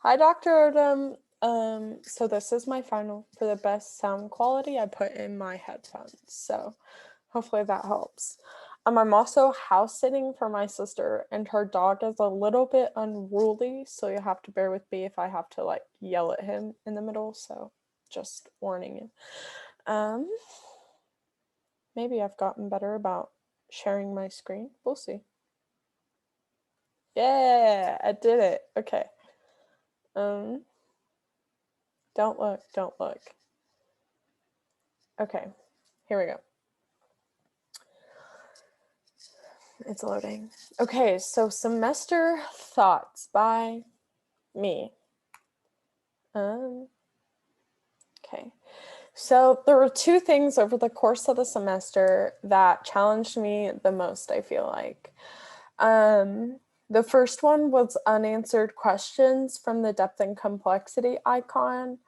Hi, Dr. Odom. So this is my final for the best sound quality. I put in my headphones, so hopefully that helps. I'm also house sitting for my sister, and her dog is a little bit unruly, so you have to bear with me if I have to like yell at him in the middle. So just warning you. Um, Maybe I've gotten better about sharing my screen. We'll see. Yeah, I did it. Okay. Um, don't look, don't look. Okay, here we go. It's loading. Okay, so semester thoughts by me. Okay. So there were two things over the course of the semester that challenged me the most, I feel like. The first one was unanswered questions from the depth and complexity icon.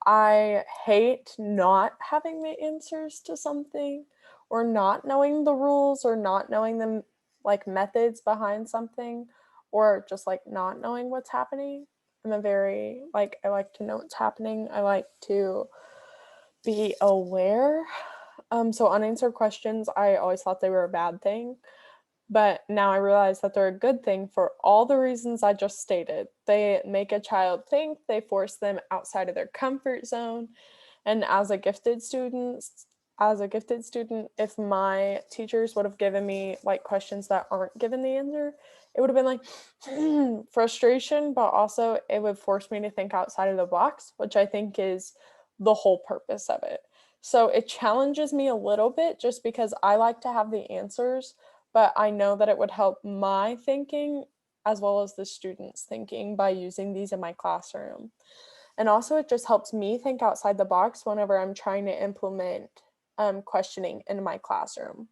I hate not having the answers to something or not knowing the rules or not knowing the like methods behind something or just like not knowing what's happening. I'm a very I like to know what's happening. I like to be aware. So unanswered questions, I always thought they were a bad thing. But now I realize that they're a good thing for all the reasons I just stated. They make a child think, they force them outside of their comfort zone. And as a gifted student, if my teachers would have given me like questions that aren't given the answer, it would have been like frustration, but also it would force me to think outside of the box, which I think is the whole purpose of it. So it challenges me a little bit just because I like to have the answers, but I know that it would help my thinking as well as the students' thinking by using these in my classroom. And also, it just helps me think outside the box whenever I'm trying to implement questioning in my classroom.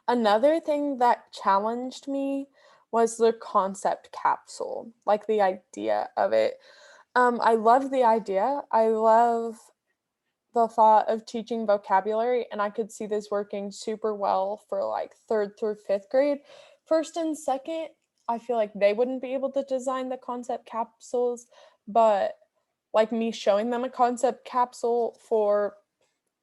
Another thing that challenged me was the concept capsule, like the idea of it. I love the idea. I love the thought of teaching vocabulary, and I could see this working super well for like third through fifth grade. First and second, I feel like they wouldn't be able to design the concept capsules, but like me showing them a concept capsule for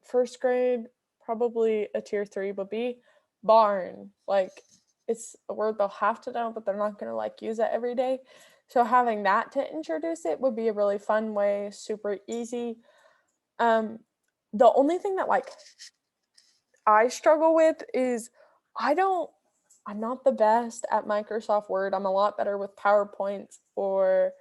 first grade, probably a tier three would be barn. Like it's a word they'll have to know, but they're not going to like use it every day. So having that to introduce it would be a really fun way, super easy. Um, the only thing that like I struggle with is I don't I'm not the best at Microsoft Word. I'm a lot better with PowerPoints or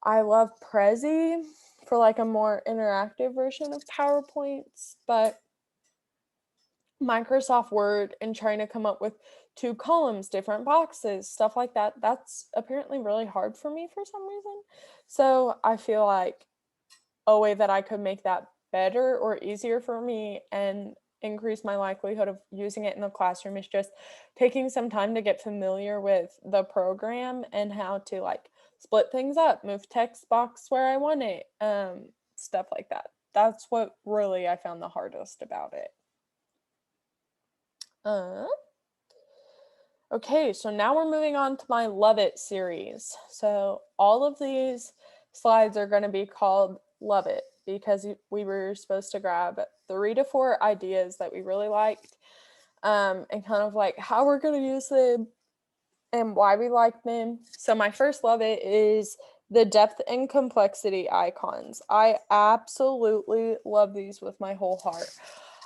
I love Prezi for like a more interactive version of PowerPoints, but Microsoft Word and trying to come up with two columns, different boxes, stuff like that, that's apparently really hard for me for some reason. So I feel like a way that I could make that better or easier for me and increase my likelihood of using it in the classroom is just taking some time to get familiar with the program and how to like split things up, move text box where I want it, stuff like that. That's what really I found the hardest about it. Uh, okay, so now we're moving on to my Love It series. So all of these slides are going to be called Love It because we were supposed to grab 3 to 4 ideas that we really liked, and kind of like how we're going to use them and why we like them. So my first Love It is the depth and complexity icons. I absolutely love these with my whole heart.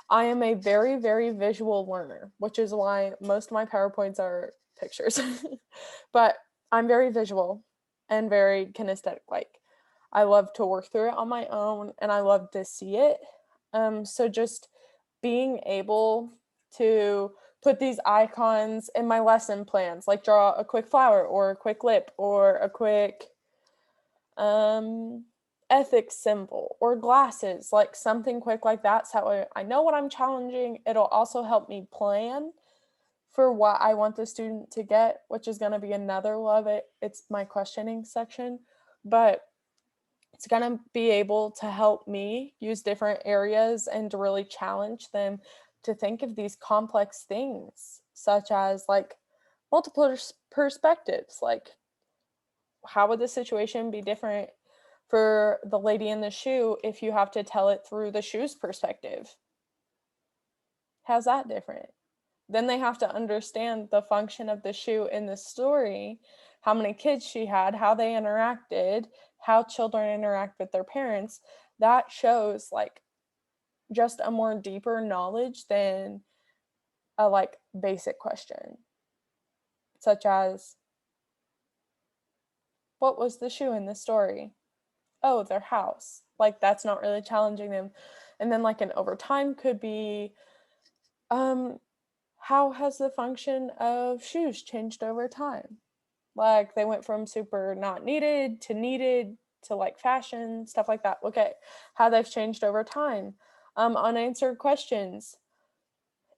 I am a very, very visual learner, which is why most of my PowerPoints are pictures. But I'm very visual and very kinesthetic. Like, I love to work through it on my own and I love to see it. So just being able to put these icons in my lesson plans, like draw a quick flower or a quick lip or a quick um ethics symbol or glasses, like something quick like that, so I know what I'm challenging. It'll also help me plan for what I want the student to get, which is going to be another Love It. It's my questioning section, but it's going to be able to help me use different areas and to really challenge them to think of these complex things, such as like multiple perspectives, like how would the situation be different for the lady in the shoe if you have to tell it through the shoe's perspective? How's that different? Then they have to understand the function of the shoe in the story, how many kids she had, how they interacted, how children interact with their parents. That shows like just a more deeper knowledge than a like basic question, such as, what was the shoe in the story? Oh, their house. Like that's not really challenging them. And then like an overtime could be, how has the function of shoes changed over time? Like they went from super not needed to like fashion, stuff like that. Okay, how they've changed over time. Unanswered questions.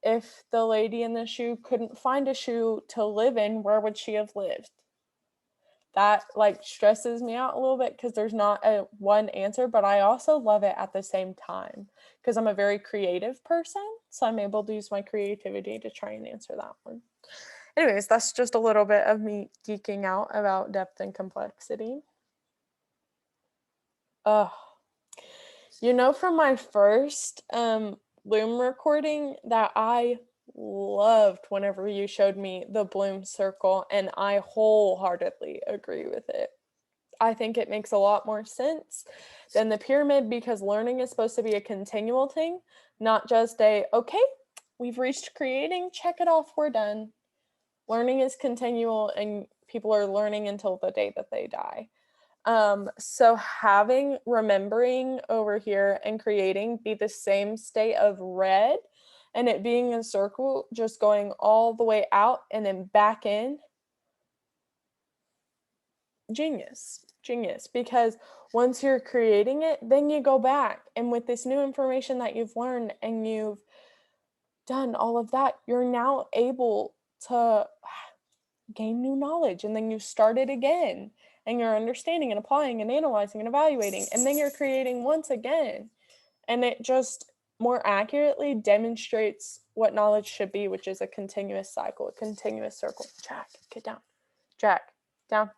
If the lady in the shoe couldn't find a shoe to live in, where would she have lived? That like stresses me out a little bit because there's not a one answer, but I also love it at the same time because I'm a very creative person, so I'm able to use my creativity to try and answer that one. Anyways, that's just a little bit of me geeking out about depth and complexity. From my first Loom recording that I loved whenever you showed me the Bloom circle, and I wholeheartedly agree with it. I think it makes a lot more sense than the pyramid because learning is supposed to be a continual thing, not just okay, we've reached creating, check it off, we're done. Learning is continual and people are learning until the day that they die. So having remembering over here and creating be the same state of red and it being a circle just going all the way out and then back in, genius, because once you're creating it, then you go back and with this new information that you've learned and you've done all of that, you're now able to gain new knowledge, and then you start it again and you're understanding and applying and analyzing and evaluating, and then you're creating once again, and it just more accurately demonstrates what knowledge should be, which is a continuous cycle, a continuous circle. Jack, get down. Jack, down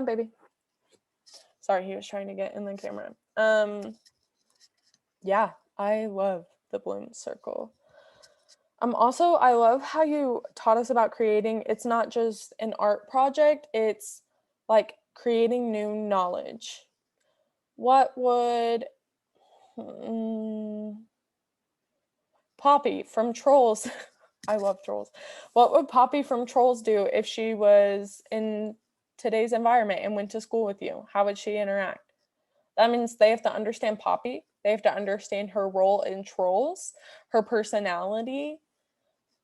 baby. Sorry, he was trying to get in the camera. Yeah, I love the Bloom circle. Also, I love how you taught us about creating. It's not just an art project, it's like creating new knowledge. What would Poppy from Trolls, I love Trolls. What would Poppy from Trolls do if she was in today's environment and went to school with you? How would she interact? That means they have to understand Poppy. They have to understand her role in Trolls, her personality,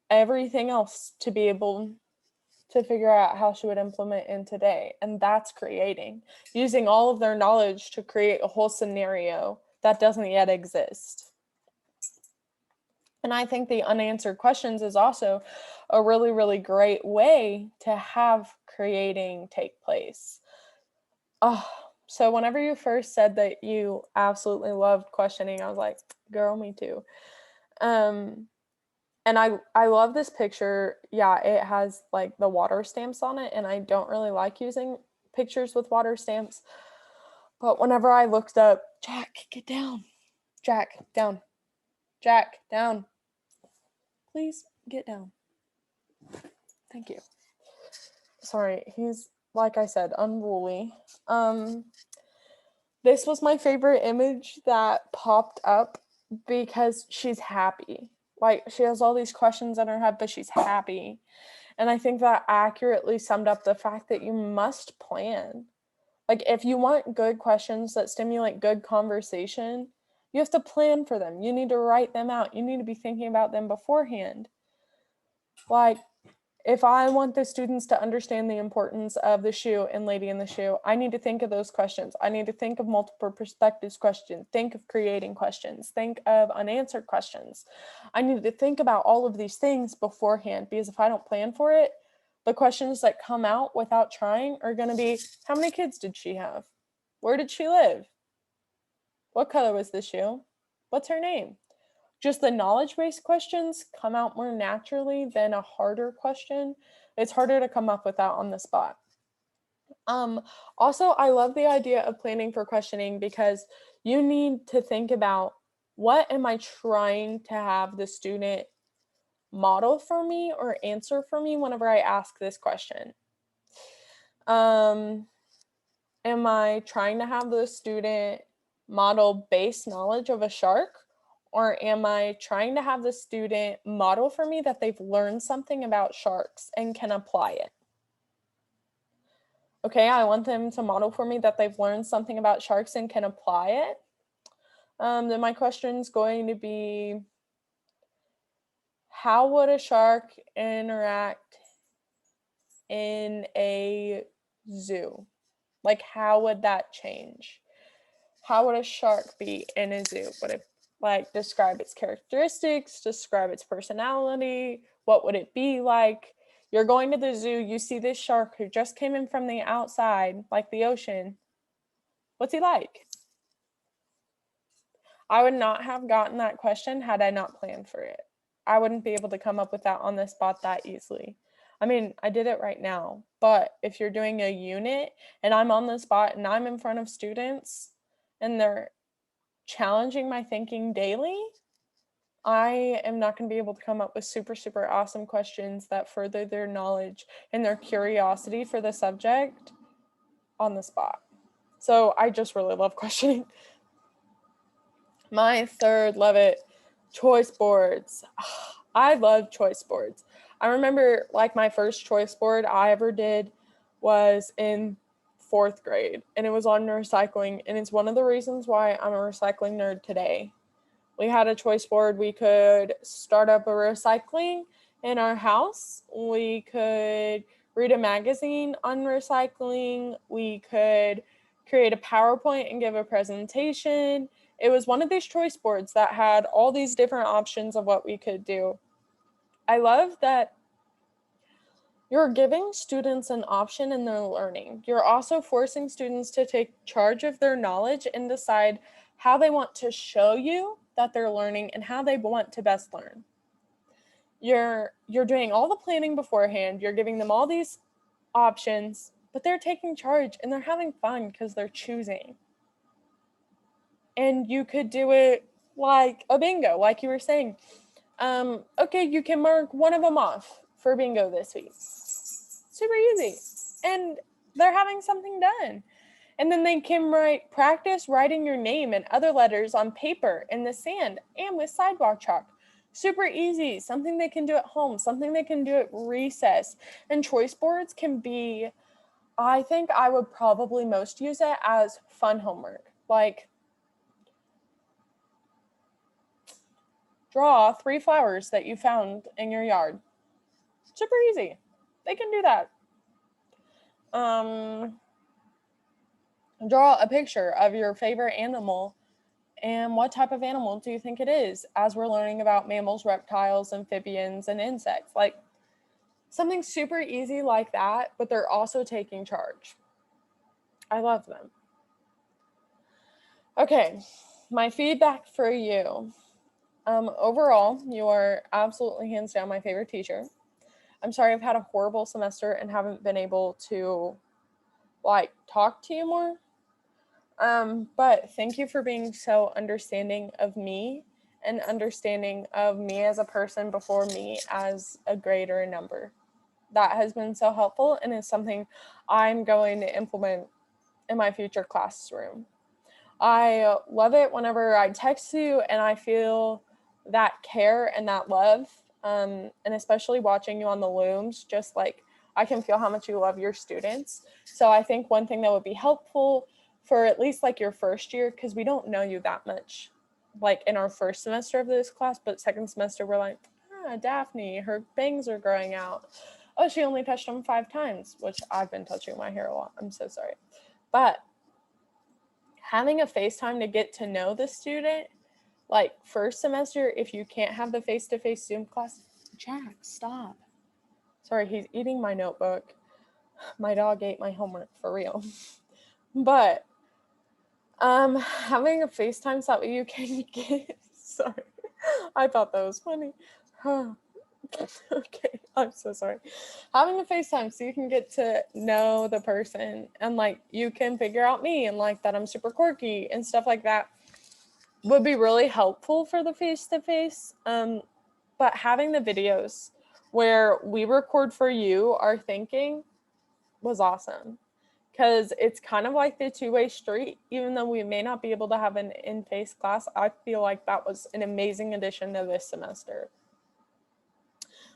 everything else to be able to figure out how she would implement in today. And that's creating, using all of their knowledge to create a whole scenario that doesn't yet exist. And I think the unanswered questions is also a really, really great way to have creating take place. So whenever you first said that you absolutely loved questioning, I was like, girl, me too. And I love this picture. Yeah, it has like the water stamps on it, and I don't really like using pictures with water stamps. But whenever I looked up, Jack, get down. Jack, down. Jack, down. Please get down. Thank you. Sorry, he's, like I said, unruly. This was my favorite image that popped up because she's happy. Like, she has all these questions in her head, but she's happy. And I think that accurately summed up the fact that you must plan. Like, if you want good questions that stimulate good conversation, you have to plan for them. You need to write them out. You need to be thinking about them beforehand. Like, if I want the students to understand the importance of the shoe and lady in the shoe, I need to think of those questions. I need to think of multiple perspectives questions, think of creating questions, think of unanswered questions. I need to think about all of these things beforehand, because if I don't plan for it, the questions that come out without trying are going to be, how many kids did she have? Where did she live? What color was the shoe? What's her name? Just the knowledge-based questions come out more naturally than a harder question. It's harder to come up with that on the spot. Um, Also, I love the idea of planning for questioning because you need to think about what am I trying to have the student model for me or answer for me whenever I ask this question. Um, am I trying to have the student model base knowledge of a shark? Or am I trying to have the student model for me that they've learned something about sharks and can apply it? Okay, I want them to model for me that they've learned something about sharks and can apply it. Then my question is going to be, how would a shark interact in a zoo? Like, how would that change? How would a shark be in a zoo? Would it like describe its characteristics, describe its personality? What would it be like? You're going to the zoo, you see this shark who just came in from the outside, like the ocean. What's he like? I would not have gotten that question had I not planned for it. I wouldn't be able to come up with that on the spot that easily. I mean, I did it right now, but if you're doing a unit and I'm on the spot and I'm in front of students and they're challenging my thinking daily, I am not going to be able to come up with super, super awesome questions that further their knowledge and their curiosity for the subject on the spot. So I just really love questioning. My third, love it, choice boards. I love choice boards. I remember like my first choice board I ever did was in 4th grade, and it was on recycling, and it's one of the reasons why I'm a recycling nerd today. We had a choice board. We could start up a recycling in our house. We could read a magazine on recycling. We could create a PowerPoint and give a presentation. It was one of these choice boards that had all these different options of what we could do. I love that you're giving students an option in their learning. You're also forcing students to take charge of their knowledge and decide how they want to show you that they're learning and how they want to best learn. You're doing all the planning beforehand. You're giving them all these options, but they're taking charge and they're having fun because they're choosing. And you could do it like a bingo, like you were saying. Okay, you can mark one of them off for bingo this week. Super easy. And they're having something done. And then they can practice writing your name and other letters on paper in the sand and with sidewalk chalk. Super easy. Something they can do at home, something they can do at recess. And choice boards can be, I think I would probably most use it as fun homework. Like, draw 3 flowers that you found in your yard. Super easy. They can do that. Draw a picture of your favorite animal and what type of animal do you think it is, as we're learning about mammals, reptiles, amphibians, and insects. Like something super easy like that, but they're also taking charge. I love them. Okay, my feedback for you. Overall, you are absolutely hands down my favorite teacher. I'm sorry I've had a horrible semester and haven't been able to talk to you more. But thank you for being so understanding of me and understanding of me as a person before me as a grade or a number. That has been so helpful and is something I'm going to implement in my future classroom. I love it whenever I text you and I feel that care and that love, and especially watching you on the looms, just like I can feel how much you love your students. So I think one thing that would be helpful for at least like your first year, because we don't know you that much, like in our first semester of this class, but second semester we're like, Daphne, her bangs are growing out. Oh, she only touched them 5 times, which I've been touching my hair a lot. I'm so sorry. But having a FaceTime to get to know the student, like first semester, if you can't have the face-to-face Zoom class, Jack, stop. Sorry, he's eating my notebook. My dog ate my homework, for real. But having a FaceTime so that you can get, sorry, I thought that was funny. Okay, I'm so sorry. Having a FaceTime so you can get to know the person and like you can figure out me and like that I'm super quirky and stuff like that would be really helpful for the face to face. But having the videos where we record for you our thinking was awesome because it's kind of like the two-way street. Even though we may not be able to have an in-face class, I feel like that was an amazing addition to this semester.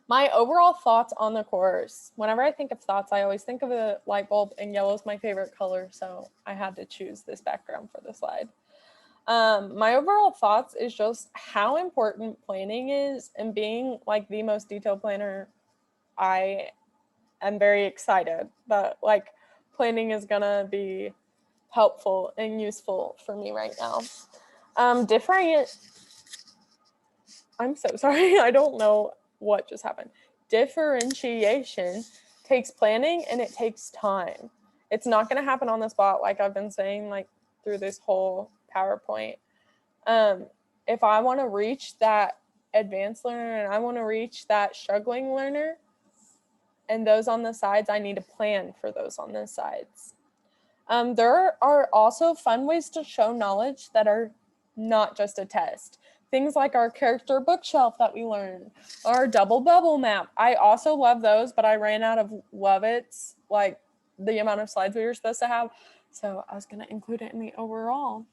My overall thoughts on the course. Whenever I think of thoughts, I always think of a light bulb, and yellow is my favorite color, so I had to choose this background for the slide. My overall thoughts is just how important planning is, and being like the most detailed planner. I am very excited that like planning is gonna be helpful and useful for me right now. Different. I'm so sorry. I don't know what just happened. Differentiation takes planning and it takes time. It's not going to happen on the spot, like I've been saying, like through this whole PowerPoint. If I want to reach that advanced learner and I want to reach that struggling learner and those on the sides, I need to plan for those on the sides. There are also fun ways to show knowledge that are not just a test. Things like our character bookshelf that we learned, our double bubble map. I also love those, but I ran out of Lovitz, like the amount of slides we were supposed to have. So I was going to include it in the overall.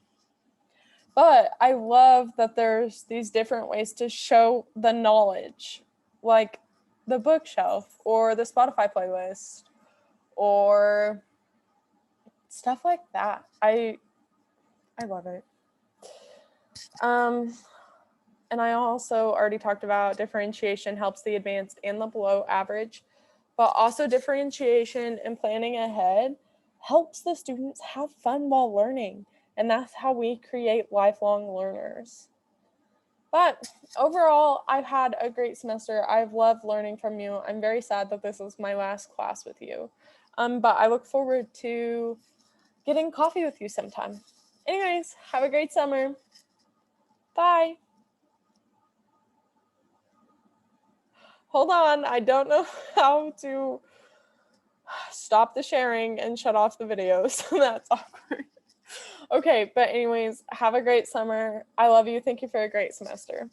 But I love that there's these different ways to show the knowledge, like the bookshelf or the Spotify playlist or stuff like that. I love it. And I also already talked about differentiation helps the advanced and the below average, but also differentiation and planning ahead helps the students have fun while learning. And that's how we create lifelong learners. But overall, I've had a great semester. I've loved learning from you. I'm very sad that this is my last class with you. But I look forward to getting coffee with you sometime. Anyways, have a great summer. Bye. Hold on, I don't know how to stop the sharing and shut off the video, so that's awkward. Okay, but anyways, have a great summer. I love you. Thank you for a great semester.